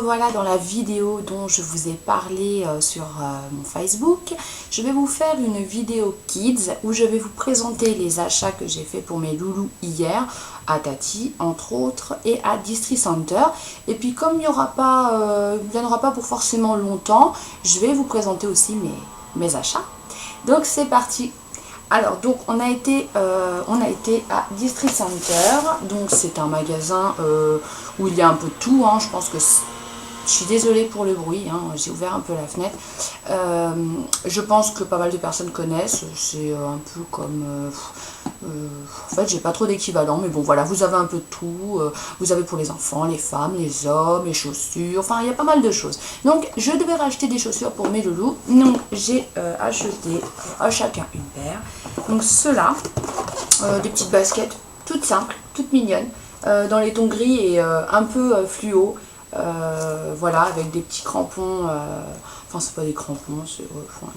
revoilà dans la vidéo dont je vous ai parlé sur mon Facebook. Je vais vous faire une vidéo Kids où je vais vous présenter les achats que j'ai fait pour mes loulous hier à Tati entre autres et à District Center. Et puis comme il n'y en aura pas pour forcément longtemps, je vais vous présenter aussi mes achats. Donc c'est parti. Alors donc on a été à District Center, donc c'est un magasin où il y a un peu de tout, hein. Je pense que je suis désolée pour le bruit, hein. J'ai ouvert un peu la fenêtre. Je pense que pas mal de personnes connaissent, c'est un peu comme... en fait j'ai pas trop d'équivalent, mais bon voilà, vous avez un peu de tout. Vous avez pour les enfants, les femmes, les hommes, les chaussures, enfin il y a pas mal de choses. Donc je devais racheter des chaussures pour mes loulous, donc j'ai acheté à chacun une paire. Donc ceux-là, des petites baskets toutes simples, toutes mignonnes, dans les tons gris et un peu fluo. Voilà, avec des petits crampons, enfin c'est pas des crampons, c'est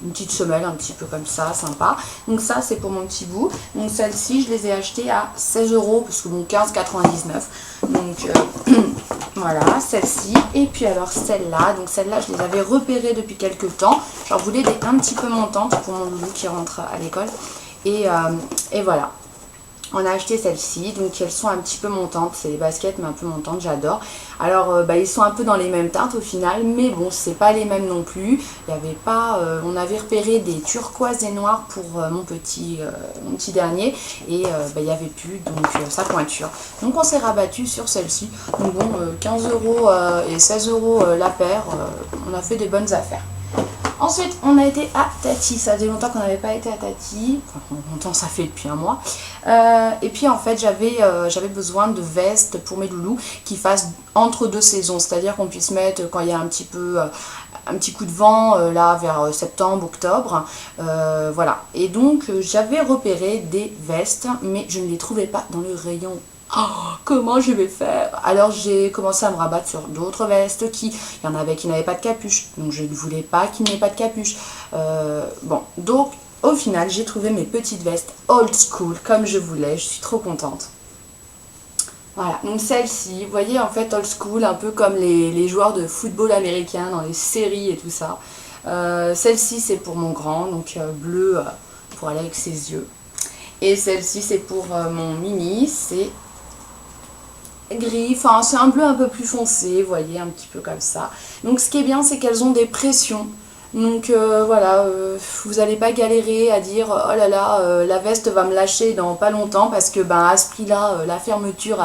une petite semelle un petit peu comme ça, sympa. Donc ça c'est pour mon petit bout. Donc celles-ci je les ai achetées à 16 € parce que bon 15,99. Donc voilà, celle-ci. Et puis alors celle-là, donc celle-là je les avais repérées depuis quelques temps. J'en voulais des un petit peu montantes pour mon loulou qui rentre à l'école. Et voilà. On a acheté celles-ci, donc elles sont un petit peu montantes, c'est des baskets mais un peu montantes, j'adore. Alors ils sont un peu dans les mêmes teintes au final, mais bon c'est pas les mêmes non plus. Il y avait pas, on avait repéré des turquoises et noirs pour mon petit dernier, et il n'y avait plus, donc sa pointure. Donc on s'est rabattu sur celle-ci, donc bon 15 € et 16 € la paire, on a fait des bonnes affaires. Ensuite, on a été à Tati. Ça faisait longtemps qu'on n'avait pas été à Tati. Enfin, longtemps, ça fait depuis un mois. Et puis, en fait, j'avais besoin de vestes pour mes loulous qui fassent entre deux saisons. C'est-à-dire qu'on puisse mettre, quand il y a un petit coup de vent, là, vers septembre, octobre. Voilà. Et donc, j'avais repéré des vestes, mais je ne les trouvais pas dans le rayon. Oh, comment je vais faire? Alors j'ai commencé à me rabattre sur d'autres vestes il y en avait qui n'avaient pas de capuche, donc je ne voulais pas qu'il n'y ait pas de capuche. Bon, donc au final j'ai trouvé mes petites vestes old school comme je voulais, je suis trop contente. Voilà, donc celle-ci, vous voyez en fait old school, un peu comme les joueurs de football américain dans les séries et tout ça. Celle-ci c'est pour mon grand, donc bleu pour aller avec ses yeux. Et celle-ci c'est pour mon mini, c'est gris, enfin c'est un bleu un peu plus foncé, vous voyez, un petit peu comme ça. Donc ce qui est bien c'est qu'elles ont des pressions, donc voilà, vous n'allez pas galérer à dire oh là là, la veste va me lâcher dans pas longtemps parce que ben à ce prix là la fermeture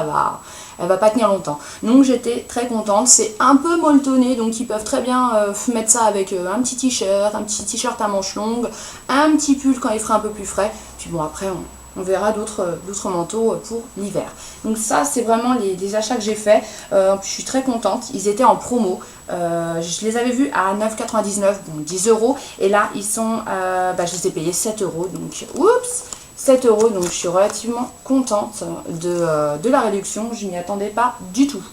elle va pas tenir longtemps. Donc j'étais très contente, c'est un peu molletonné, donc ils peuvent très bien mettre ça avec un petit t-shirt à manches longues, un petit pull quand il fera un peu plus frais, puis bon après on verra d'autres manteaux pour l'hiver. Donc ça c'est vraiment les achats que j'ai fait. Je suis très contente, ils étaient en promo. Je les avais vus à 9,99, bon 10 €. Et là ils sont, je les ai payés 7 €. Donc oups, 7 €. Donc je suis relativement contente de la réduction. Je n'y attendais pas du tout.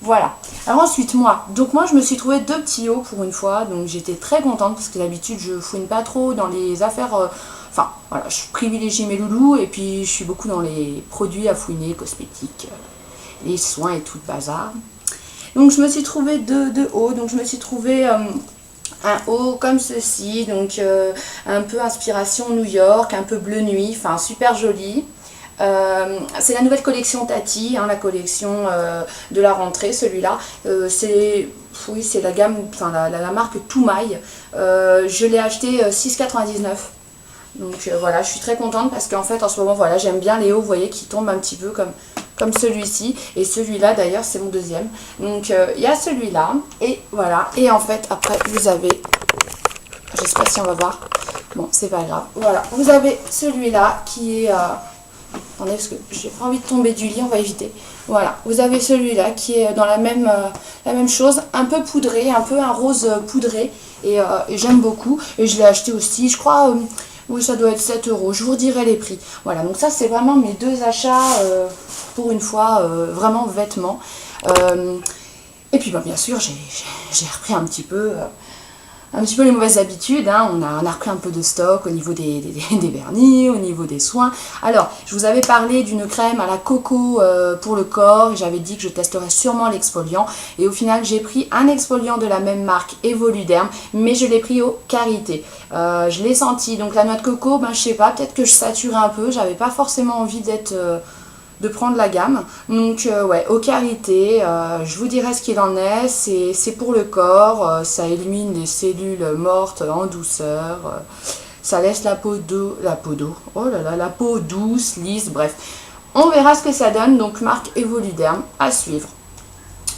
Voilà. Alors ensuite moi je me suis trouvé deux petits hauts pour une fois. Donc j'étais très contente parce que d'habitude je fouine pas trop dans les affaires... Enfin, voilà, je privilégie mes loulous et puis je suis beaucoup dans les produits à fouiner, cosmétiques, les soins et tout le bazar. Donc je me suis trouvé deux hauts. Donc je me suis trouvé un haut comme ceci, donc un peu inspiration New York, un peu bleu nuit, enfin super joli. C'est la nouvelle collection Tati, hein, la collection de la rentrée, celui-là. C'est la gamme, enfin la marque Toumaï. Je l'ai acheté 6,99 €. Donc voilà, je suis très contente parce qu'en fait en ce moment voilà, j'aime bien les hauts, vous voyez, qui tombent un petit peu comme celui-ci. Et celui-là d'ailleurs c'est mon deuxième. Donc il y a celui-là et voilà. Et en fait après vous avez, je sais pas si on va voir, bon c'est pas grave, voilà, vous avez celui-là qui est attendez parce que j'ai pas envie de tomber du lit, on va éviter. Voilà, vous avez celui-là qui est dans la même chose, un peu poudré, un peu un rose poudré. Et j'aime beaucoup. Et je l'ai acheté aussi, je crois... oui, ça doit être 7 €. Je vous redirai les prix. Voilà, donc ça, c'est vraiment mes deux achats pour une fois, vraiment vêtements. Et puis, bien sûr, j'ai repris un petit peu un petit peu les mauvaises habitudes, hein. On a repris un peu de stock au niveau des vernis, au niveau des soins. Alors, je vous avais parlé d'une crème à la coco pour le corps, j'avais dit que je testerais sûrement l'exfoliant, et au final j'ai pris un exfoliant de la même marque, Evoluderm, mais je l'ai pris au karité. Je l'ai senti, donc la noix de coco, ben je sais pas, peut-être que je saturais un peu, j'avais pas forcément envie de prendre la gamme. Donc ouais, au karité, je vous dirai ce qu'il en est. C'est pour le corps, ça élimine les cellules mortes en douceur, ça laisse la peau oh là là, la peau douce, lisse, bref. On verra ce que ça donne, donc marque Evoluderm à suivre.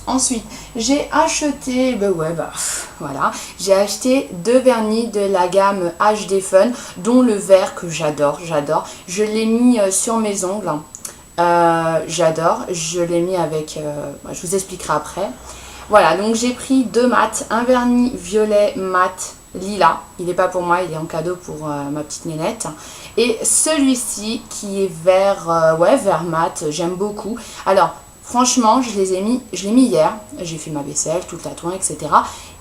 Ensuite, j'ai acheté, voilà, j'ai acheté 2 vernis de la gamme HD Fun, dont le vert que j'adore. Je l'ai mis sur mes ongles. J'adore, je l'ai mis avec, je vous expliquerai après. Voilà, donc j'ai pris 2 mats, un vernis violet mat lilas, il n'est pas pour moi, il est en cadeau pour ma petite nénette, et celui-ci qui est vert, vert mat, j'aime beaucoup. Alors franchement, je l'ai mis hier, j'ai fait ma vaisselle, tout le tatouin, etc.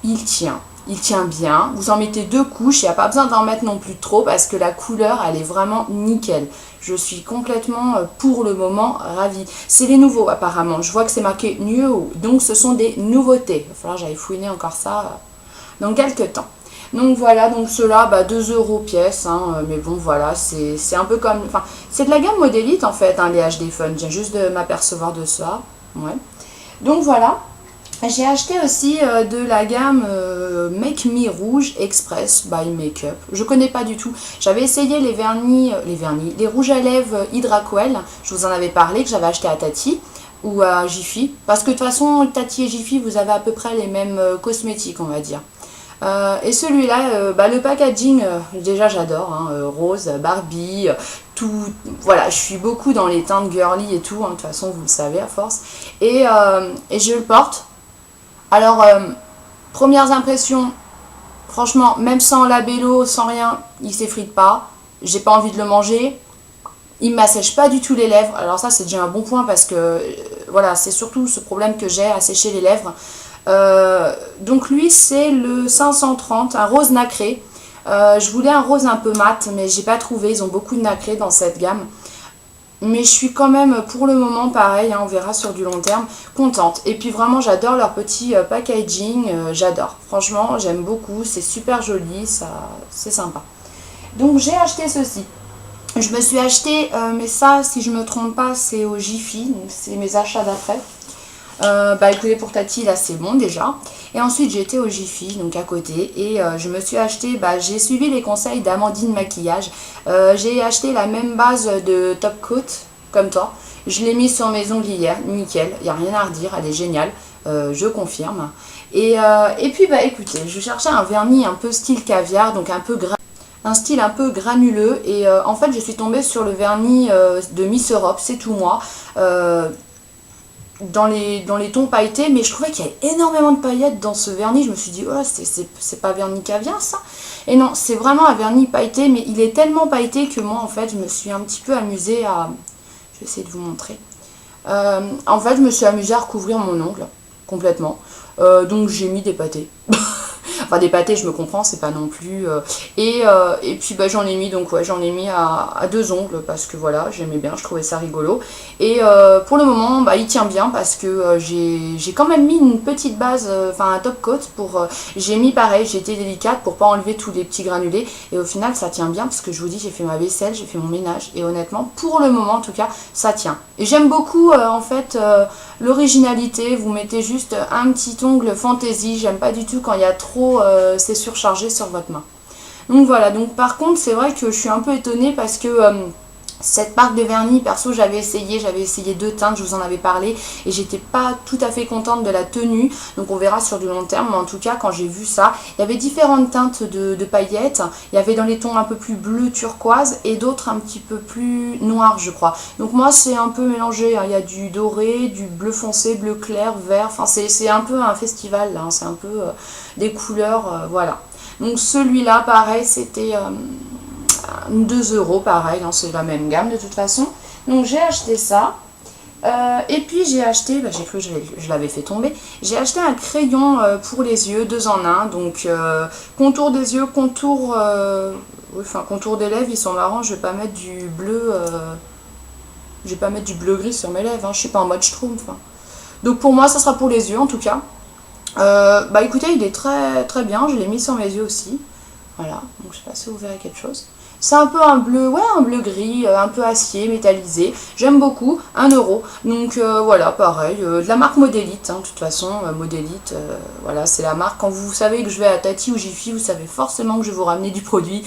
Il tient bien, vous en mettez 2 couches, il n'y a pas besoin d'en mettre non plus trop parce que la couleur elle est vraiment nickel. Je suis complètement pour le moment ravie. C'est les nouveaux apparemment, je vois que c'est marqué new, donc ce sont des nouveautés. Il va falloir que j'aille fouiner encore ça dans quelques temps. Donc voilà, donc ceux-là, 2 € pièce, hein, mais bon voilà, c'est un peu comme, enfin, c'est de la gamme Modélite en fait, hein, les HD Fun, j'ai juste de m'apercevoir de ça, ouais. Donc voilà. J'ai acheté aussi de la gamme Make Me Rouge Express by Makeup. Je connais pas du tout. J'avais essayé les rouges à lèvres Hydra Quell. Je vous en avais parlé, que j'avais acheté à Tati ou à Jiffy. Parce que de toute façon, Tati et Jiffy, vous avez à peu près les mêmes cosmétiques, on va dire. Et celui-là, le packaging, déjà j'adore, hein, rose, Barbie, tout, voilà, je suis beaucoup dans les teintes girly et tout, hein, de toute façon vous le savez à force. Et je le porte. Alors, premières impressions, franchement, même sans labello, sans rien, il s'effrite pas. J'ai pas envie de le manger. Il ne m'assèche pas du tout les lèvres. Alors ça, c'est déjà un bon point parce que, voilà, c'est surtout ce problème que j'ai à sécher les lèvres. Donc lui, c'est le 530, un rose nacré. Je voulais un rose un peu mat, mais j'ai pas trouvé. Ils ont beaucoup de nacré dans cette gamme. Mais je suis quand même, pour le moment, pareil, hein, on verra sur du long terme, contente. Et puis vraiment, j'adore leur petit packaging, j'adore. Franchement, j'aime beaucoup, c'est super joli, c'est sympa. Donc j'ai acheté ceci. Je me suis acheté, mais ça, si je me trompe pas, c'est au Jiffy, donc c'est mes achats d'après. Écoutez, pour Tati là c'est bon déjà, et ensuite j'ai été au Jiffy donc à côté et je me suis acheté, j'ai suivi les conseils d'Amandine Maquillage. J'ai acheté la même base de Top Coat comme toi, je l'ai mise sur mes ongles hier, nickel, il n'y a rien à redire, elle est géniale, je confirme. Et puis écoutez, je cherchais un vernis un peu style caviar, donc un style un peu granuleux, et en fait je suis tombée sur le vernis de Miss Europe, c'est tout moi, dans les tons pailletés, mais je trouvais qu'il y avait énormément de paillettes dans ce vernis. Je me suis dit, oh, c'est pas vernis caviar ça? Et non, c'est vraiment un vernis pailleté, mais il est tellement pailleté que moi en fait je me suis un petit peu amusée à, je vais essayer de vous montrer, en fait je me suis amusée à recouvrir mon ongle complètement, donc j'ai mis des pâtés. Enfin des pâtés, je me comprends, c'est pas non plus... et puis j'en ai mis, donc ouais, j'en ai mis à 2 ongles parce que voilà, j'aimais bien, je trouvais ça rigolo. Et pour le moment, il tient bien parce que j'ai quand même mis une petite base, un top coat pour... j'ai mis pareil, j'ai été délicate pour pas enlever tous les petits granulés. Et au final, ça tient bien parce que je vous dis, j'ai fait ma vaisselle, j'ai fait mon ménage. Et honnêtement, pour le moment en tout cas, ça tient. Et j'aime beaucoup en fait l'originalité. Vous mettez juste un petit ongle fantaisie. J'aime pas du tout quand il y a trop... c'est surchargé sur votre main. Donc voilà, donc par contre c'est vrai que je suis un peu étonnée parce que cette marque de vernis, perso j'avais essayé 2 teintes, je vous en avais parlé et j'étais pas tout à fait contente de la tenue, donc on verra sur du long terme, mais en tout cas quand j'ai vu ça, il y avait différentes teintes de paillettes, il y avait dans les tons un peu plus bleu turquoise et d'autres un petit peu plus noirs je crois, donc moi c'est un peu mélangé, hein. Il y a du doré, du bleu foncé, bleu clair, vert, enfin c'est un peu un festival là, hein. C'est un peu des couleurs, voilà. Donc celui-là pareil c'était 2 € pareil, hein, c'est la même gamme de toute façon. Donc j'ai acheté ça. Et puis j'ai acheté, bah, j'ai cru que je l'avais fait tomber, j'ai acheté un crayon pour les yeux, 2 en 1, donc contour des yeux, contour, oui, enfin, contour des lèvres, ils sont marrants, je vais pas mettre du bleu, je vais pas mettre du bleu gris sur mes lèvres, hein, je suis pas en mode schtroumpf. Hein. Donc pour moi ça sera pour les yeux en tout cas. Bah écoutez, il est très très bien, je l'ai mis sur mes yeux aussi, voilà, donc je sais pas si vous verrez quelque chose. C'est un peu un bleu, ouais, un bleu gris, un peu acier, métallisé. J'aime beaucoup, 1 €. Donc voilà, pareil, de la marque Modélite, hein, de toute façon, Modélite, voilà, c'est la marque. Quand vous savez que je vais à Tati ou Jiffy, vous savez forcément que je vais vous ramener du produit.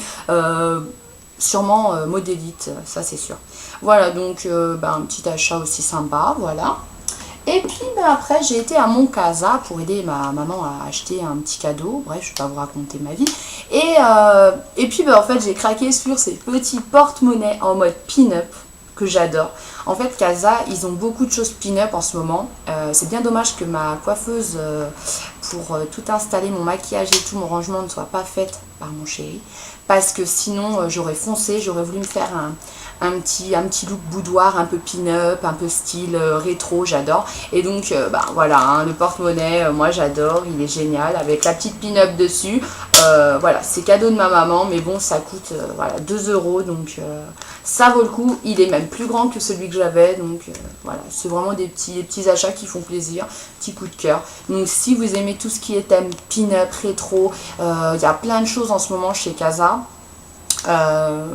Sûrement Modélite, ça c'est sûr. Voilà, donc bah, un petit achat aussi sympa, voilà. Et puis bah, après, j'ai été à Moncasa pour aider ma maman à acheter un petit cadeau. Bref, je ne vais pas vous raconter ma vie. Et puis bah, en fait, j'ai craqué sur ces petits porte-monnaies en mode pin-up que j'adore. En fait, Casa, ils ont beaucoup de choses pin-up en ce moment. C'est bien dommage que ma coiffeuse, pour tout installer, mon maquillage et tout, mon rangement ne soit pas faite par mon chéri. Parce que sinon, j'aurais foncé, j'aurais voulu me faire un petit look boudoir, un peu pin-up, un peu style rétro, j'adore. Et donc, bah, voilà, hein, le porte-monnaie, moi j'adore, il est génial, avec la petite pin-up dessus. Voilà, c'est cadeau de ma maman, mais bon, ça coûte voilà, 2 €, donc ça vaut le coup. Il est même plus grand que celui que j'avais, donc voilà, c'est vraiment des petits achats qui font plaisir, petit coup de cœur. Donc si vous aimez tout ce qui est thème pin-up, rétro, il y a plein de choses en ce moment chez Casa.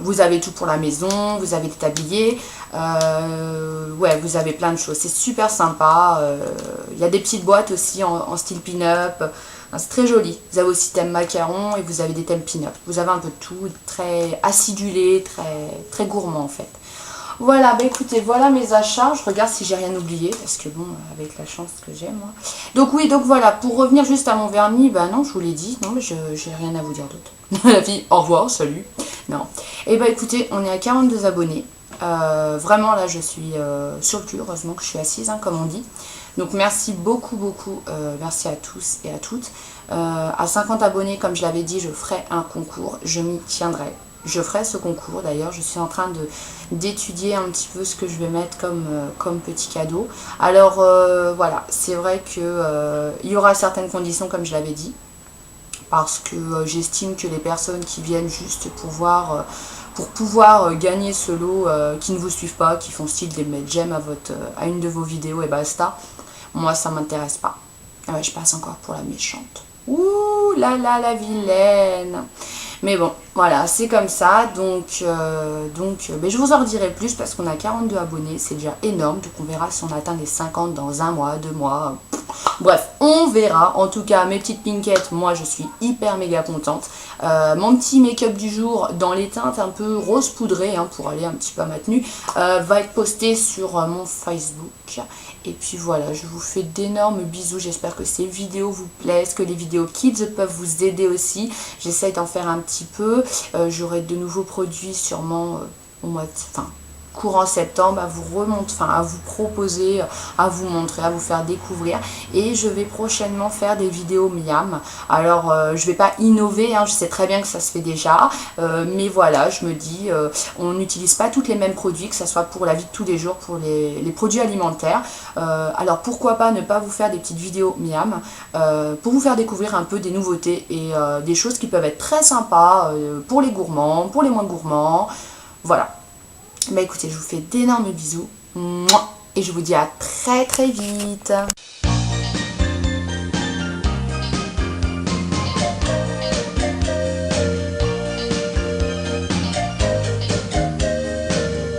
Vous avez tout pour la maison, vous avez des tabliers, ouais, vous avez plein de choses, c'est super sympa. Il y a des petites boîtes aussi en style pin-up, c'est très joli. Vous avez aussi thème macaron et vous avez des thèmes pin-up. Vous avez un peu de tout, très acidulé, très gourmand en fait. Voilà, bah écoutez, voilà mes achats. Je regarde si j'ai rien oublié, parce que bon, avec la chance que j'ai, moi. Donc oui, donc voilà, pour revenir juste à mon vernis, bah non, je vous l'ai dit, non, mais j'ai rien à vous dire d'autre. La fille, au revoir, salut. Non. Et bah écoutez, on est à 42 abonnés. Vraiment, là, je suis sur le cul, heureusement que je suis assise, hein, comme on dit. Donc merci beaucoup, beaucoup, merci à tous et à toutes. À 50 abonnés, comme je l'avais dit, je ferai un concours, je m'y tiendrai. Je ferai ce concours d'ailleurs, je suis en train d'étudier un petit peu ce que je vais mettre comme petit cadeau. Alors voilà, c'est vrai que il y aura certaines conditions comme je l'avais dit, parce que j'estime que les personnes qui viennent juste pour pouvoir gagner ce lot, qui ne vous suivent pas, qui font style des mettre j'aime à une de vos vidéos et basta, moi ça m'intéresse pas. Ah ouais, je passe encore pour la méchante. Ouh là là, la vilaine. Mais bon, voilà, c'est comme ça. Donc mais je vous en redirai plus parce qu'on a 42 abonnés. C'est déjà énorme. Donc on verra si on atteint les 50 dans 1 mois, 2 mois. Bref, on verra. En tout cas, mes petites pinkettes, moi je suis hyper méga contente. Mon petit make-up du jour dans les teintes un peu rose poudré, hein, pour aller un petit peu à ma tenue, va être posté sur mon Facebook. Et puis voilà, je vous fais d'énormes bisous. J'espère que ces vidéos vous plaisent, que les vidéos kids peuvent vous aider aussi. J'essaye d'en faire un petit peu. J'aurai de nouveaux produits sûrement au mois de... Enfin, courant septembre à à vous proposer, à vous montrer, à vous faire découvrir. Et je vais prochainement faire des vidéos miam. Alors je vais pas innover, hein, je sais très bien que ça se fait déjà, mais voilà, je me dis on n'utilise pas tous les mêmes produits, que ce soit pour la vie de tous les jours, pour les produits alimentaires. Alors pourquoi pas ne pas vous faire des petites vidéos miam pour vous faire découvrir un peu des nouveautés et des choses qui peuvent être très sympas pour les gourmands, pour les moins gourmands. Voilà. Bah écoutez, je vous fais d'énormes bisous. Mouah. Et je vous dis à très très vite.